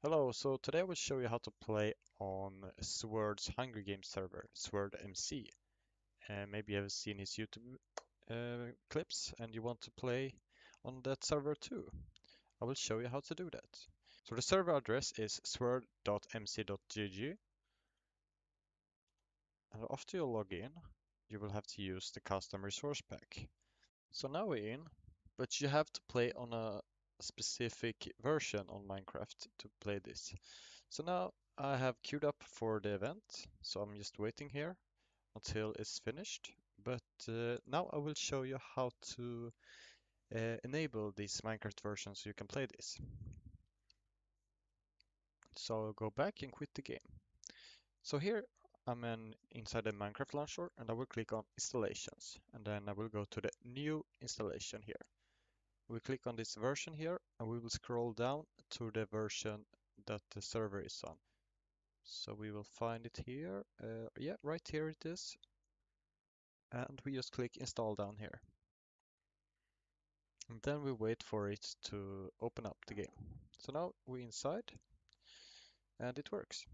Hello, so today I will show you how to play on Sword's Hunger Games server, SwordMC. And maybe you have seen his YouTube clips and you want to play on that server too. I will show you how to do that. So the server address is sword.mc.gg, and after you log in, you will have to use the custom resource pack. So now we're in, but you have to play on a specific version on Minecraft to play this. So now I have queued up for the event, so I'm just waiting here until it's finished. But now I will show you how to enable this Minecraft version so you can play this. So I'll go back and quit the game. So here inside the Minecraft launcher and I will click on installations and then I will go to the new installation here. We click on this version here and we will scroll down to the version that the server is on. So we will find it here. Yeah, right here it is. And we just click install down here. And then we wait for it to open up the game. So now we're inside and it works.